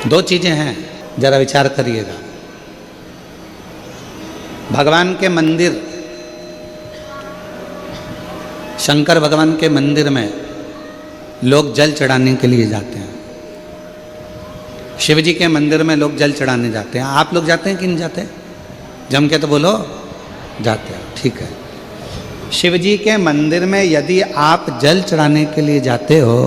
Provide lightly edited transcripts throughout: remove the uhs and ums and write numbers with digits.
दो चीजें हैं, जरा विचार करिएगा। भगवान के मंदिर, शंकर भगवान के मंदिर में लोग जल चढ़ाने के लिए जाते हैं। शिव जी के मंदिर में लोग जल चढ़ाने जाते हैं। आप लोग जाते हैं कि नहीं जाते? जम के तो बोलो, जाते हैं, ठीक है। शिव जी के मंदिर में यदि आप जल चढ़ाने के लिए जाते हो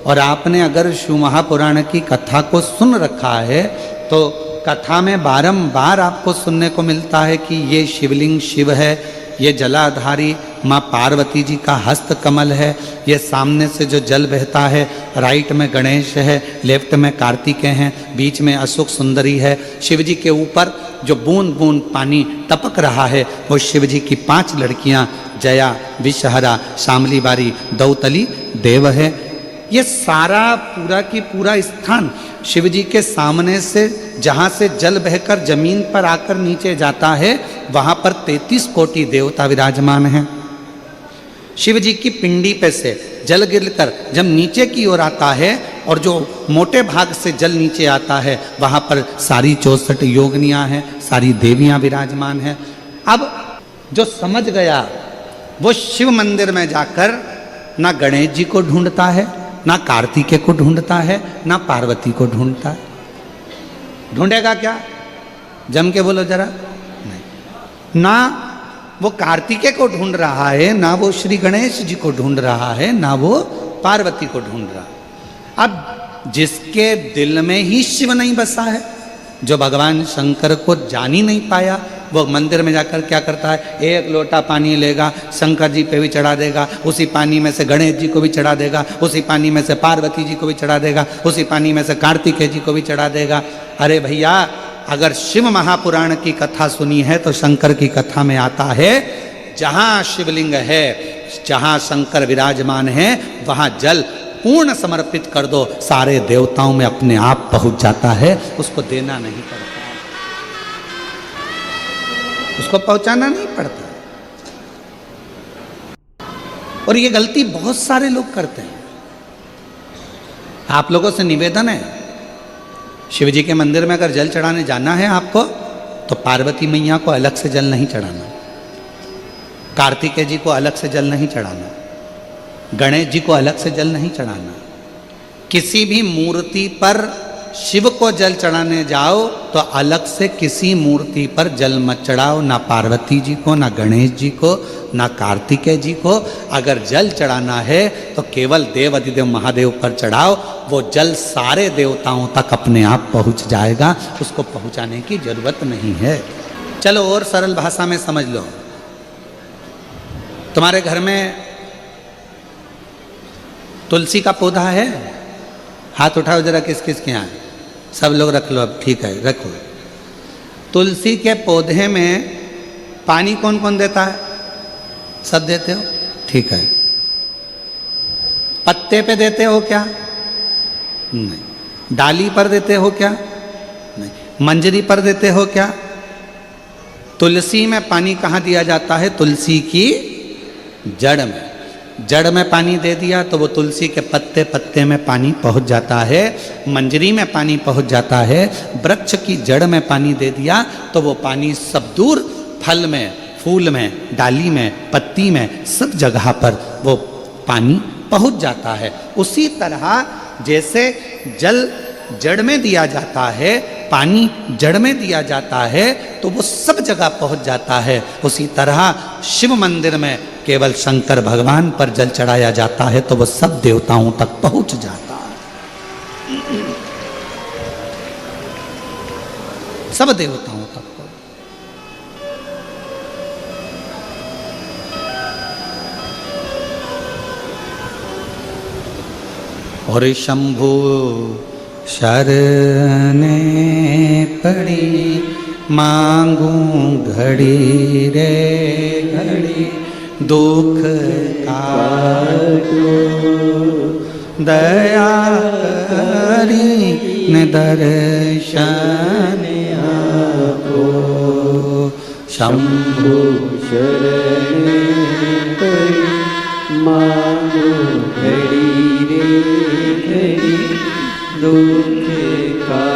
और आपने अगर शिव महापुराण की कथा को सुन रखा है, तो कथा में बारंबार आपको सुनने को मिलता है कि ये शिवलिंग शिव है, ये जलाधारी माँ पार्वती जी का हस्त कमल है, ये सामने से जो जल बहता है, राइट में गणेश है, लेफ्ट में कार्तिकेय हैं, बीच में अशोक सुंदरी है। शिव जी के ऊपर जो बूंद बूंद पानी टपक रहा है वो शिव जी की 5 लड़कियाँ जया, विषहरा, शामली बारी, दौतली, देव है। ये सारा पूरा की पूरा स्थान शिव जी के सामने से, जहाँ से जल बहकर जमीन पर आकर नीचे जाता है, वहाँ पर 33 कोटि देवता विराजमान हैं। शिव जी की पिंडी पे से जल गिरकर जब नीचे की ओर आता है और जो मोटे भाग से जल नीचे आता है, वहाँ पर सारी 64 योगिनियाँ हैं, सारी देवियाँ विराजमान हैं। अब जो समझ गया वो शिव मंदिर में जाकर ना गणेश जी को ढूंढता है, ना कार्तिकेय को ढूंढता है, ना पार्वती को ढूंढता है। ढूंढेगा क्या? जम के बोलो जरा। नहीं, ना वो कार्तिकेय को ढूंढ रहा है, ना वो श्री गणेश जी को ढूंढ रहा है, ना वो पार्वती को ढूंढ रहा है। अब जिसके दिल में ही शिव नहीं बसा है, जो भगवान शंकर को जान ही नहीं पाया, वो मंदिर में जाकर क्या करता है? 1 लोटा पानी लेगा, शंकर जी पे भी चढ़ा देगा, उसी पानी में से गणेश जी को भी चढ़ा देगा, उसी पानी में से पार्वती जी को भी चढ़ा देगा, उसी पानी में से कार्तिकेय जी को भी चढ़ा देगा। अरे भैया, अगर शिव महापुराण की कथा सुनी है तो शंकर की कथा में आता है, जहाँ शिवलिंग है, जहाँ शंकर विराजमान है, वहाँ जल पूर्ण समर्पित कर दो, सारे देवताओं में अपने आप पहुँच जाता है। उसको देना नहीं पड़ता, उसको पहुंचाना नहीं पड़ता। और ये गलती बहुत सारे लोग करते हैं। आप लोगों से निवेदन है, शिव जी के मंदिर में अगर जल चढ़ाने जाना है आपको, तो पार्वती मैया को अलग से जल नहीं चढ़ाना, कार्तिकेय जी को अलग से जल नहीं चढ़ाना, गणेश जी को अलग से जल नहीं चढ़ाना। किसी भी मूर्ति पर शिव को जल चढ़ाने जाओ तो अलग से किसी मूर्ति पर जल मत चढ़ाओ, ना पार्वती जी को, ना गणेश जी को, ना कार्तिकेय जी को। अगर जल चढ़ाना है तो केवल देव अधिदेव महादेव पर चढ़ाओ, वो जल सारे देवताओं तक अपने आप पहुंच जाएगा, उसको पहुंचाने की जरूरत नहीं है। चलो और सरल भाषा में समझ लो। तुम्हारे घर में तुलसी का पौधा है? हाथ उठाओ जरा, किस किस के यहाँ? सब लोग रख लो, अब ठीक है, रखो। तुलसी के पौधे में पानी कौन कौन देता है? सब देते हो, ठीक है। पत्ते पे देते हो क्या? नहीं। डाली पर देते हो क्या? नहीं। मंजरी पर देते हो क्या? तुलसी में पानी कहाँ दिया जाता है? तुलसी की जड़ में। जड़ में पानी दे दिया तो वो तुलसी के पत्ते पत्ते में पानी पहुंच जाता है, मंजरी में पानी पहुंच जाता है। वृक्ष की जड़ में पानी दे दिया तो वो पानी सब दूर, फल में, फूल में, डाली में, पत्ती में, सब जगह पर वो पानी पहुंच जाता है। उसी तरह जैसे जल जड़ में दिया जाता है, पानी जड़ में दिया जाता है, तो वो सब जगह पहुंच जाता है। उसी तरह शिव मंदिर में केवल शंकर भगवान पर जल चढ़ाया जाता है तो वो सब देवताओं तक पहुंच जाता है, सब देवताओं तक। और शंभु शरणे पड़ी, मांगू घड़ी रे घड़ी, दुख काटो दया करी न दर्शन आपो। शंभु शरणे पड़ी, मांगो घड़ी रे घड़ी, दुख का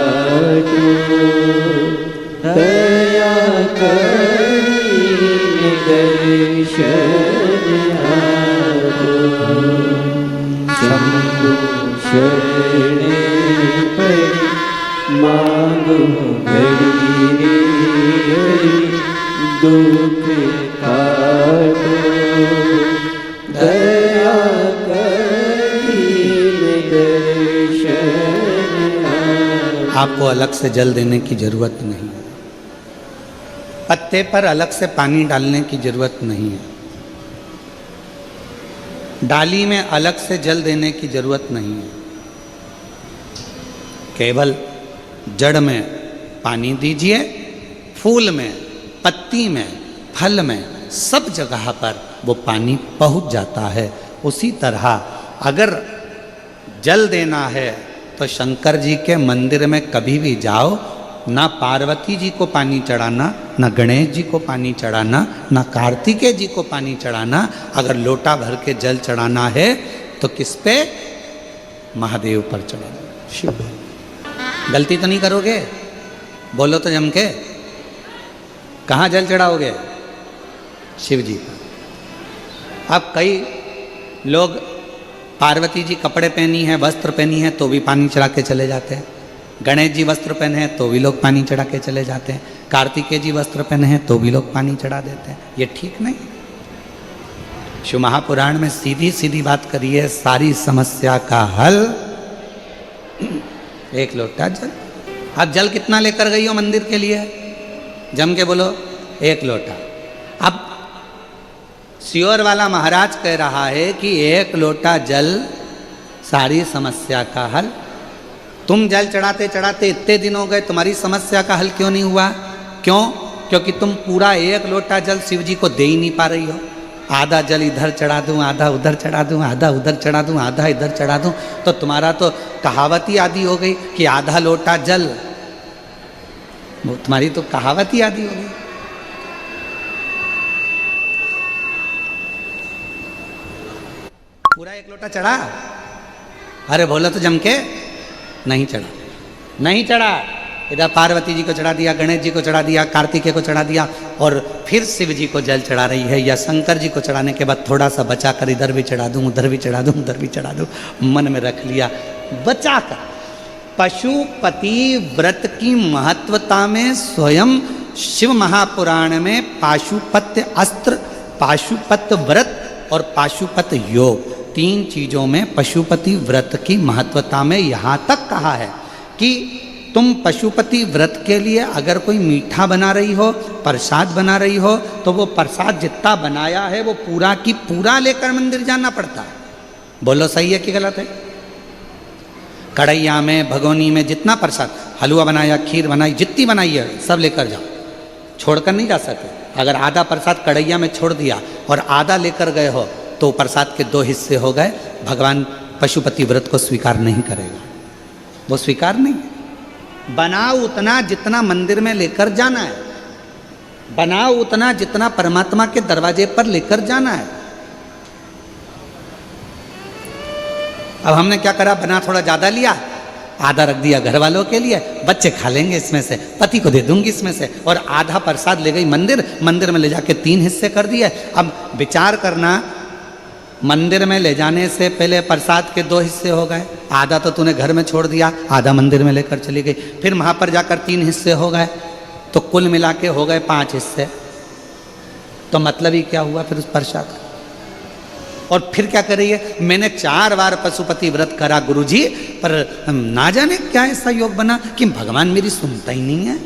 કરીને દર્શન આપો શંભુ શરણે પડી માંગો ઘડી દુઃખ કાટો દયા કરીને દર્શન आपको अलग से जल देने की जरूरत नहीं है, पत्ते पर अलग से पानी डालने की जरूरत नहीं है, डाली में अलग से जल देने की जरूरत नहीं है। केवल जड़ में पानी दीजिए, फूल में, पत्ती में, फल में, सब जगह पर वो पानी पहुंच जाता है। उसी तरह अगर जल देना है तो शंकर जी के मंदिर में कभी भी जाओ, ना पार्वती जी को पानी चढ़ाना, ना गणेश जी को पानी चढ़ाना, ना कार्तिकेय जी को पानी चढ़ाना। अगर लोटा भर के जल चढ़ाना है तो किस पे? महादेव पर चढ़ाना, शिव। गलती तो नहीं करोगे? बोलो तो जम के। कहाँ जल चढ़ाओगे? शिव जी पर। अब कई लोग पार्वती जी कपड़े पहनी है, वस्त्र पहनी है, तो भी पानी चढ़ा के चले जाते हैं। गणेश जी वस्त्र पहने हैं तो भी लोग पानी चढ़ा के चले जाते हैं। कार्तिकेय जी वस्त्र पहने हैं तो भी लोग पानी चढ़ा देते हैं। ये ठीक नहीं। शिव महापुराण में सीधी सीधी बात करिए, सारी समस्या का हल एक लोटा जल। अब जल कितना लेकर गई हो मंदिर के लिए? जम के बोलो, एक लोटा। अब सियोर वाला महाराज कह रहा है कि एक लोटा जल सारी समस्या का हल। तुम जल चढ़ाते चढ़ाते इतने दिन हो गए, तुम्हारी समस्या का हल क्यों नहीं हुआ? क्यों? क्योंकि तुम पूरा एक लोटा जल शिव जी को दे ही नहीं पा रही हो। आधा जल इधर चढ़ा दूं, आधा उधर चढ़ा दूं, आधा उधर चढ़ा दूं, आधा इधर चढ़ा दूं, तो तुम्हारा तो कहावत ही आदि हो गई कि आधा लोटा जल। वो तुम्हारी तो कहावत ही आदि हो गई। पूरा एक लोटा चढ़ा? अरे बोलो तो जम के। नहीं चढ़ा, नहीं चढ़ा। इधर पार्वती जी को चढ़ा दिया, गणेश जी को चढ़ा दिया, कार्तिकेय को चढ़ा दिया, और फिर शिव जी को जल चढ़ा रही है। या शंकर जी को चढ़ाने के बाद थोड़ा सा बचा कर इधर भी चढ़ा दूं, उधर भी चढ़ा दूं, उधर भी चढ़ा दूं, मन में रख लिया बचा कर। पशुपति व्रत की महत्वता में स्वयं शिव महापुराण में पाशुपत्य अस्त्र, पाशुपत व्रत और पाशुपत योग, 3 चीजों में पशुपति व्रत की महत्वता में यहाँ तक कहा है कि तुम पशुपति व्रत के लिए अगर कोई मीठा बना रही हो, प्रसाद बना रही हो, तो वो प्रसाद जितना बनाया है वो पूरा की पूरा लेकर मंदिर जाना पड़ता है। बोलो सही है कि गलत है? कढ़ैया में, भगोनी में जितना प्रसाद, हलवा बनाया, खीर बनाई, जितनी बनाई है सब लेकर जाओ, छोड़कर नहीं जा सकते। अगर आधा प्रसाद कढ़ैया में छोड़ दिया और आधा लेकर गए हो तो प्रसाद के 2 हिस्से हो गए। भगवान पशुपति व्रत को स्वीकार नहीं करेगा, वो स्वीकार नहीं। बनाओ उतना जितना मंदिर में लेकर जाना है, बनाओ उतना जितना परमात्मा के दरवाजे पर लेकर जाना है। अब हमने क्या करा, बना थोड़ा ज़्यादा लिया, आधा रख दिया घर वालों के लिए, बच्चे खा लेंगे इसमें से, पति को दे दूंगी इसमें से, और आधा प्रसाद ले गई मंदिर, मंदिर में ले जाके 3 हिस्से कर दिए। अब विचार करना, मंदिर में ले जाने से पहले प्रसाद के 2 हिस्से हो गए, आधा तो तूने घर में छोड़ दिया, आधा मंदिर में लेकर चली गई, फिर वहाँ पर जाकर 3 हिस्से हो गए, तो कुल मिला के हो गए 5 हिस्से। तो मतलब ही क्या हुआ फिर उस प्रसाद का? और फिर क्या कर रही है? मैंने 4 बार पशुपति व्रत करा गुरुजी, पर ना जाने क्या ऐसा योग बना कि भगवान मेरी सुनता ही नहीं है।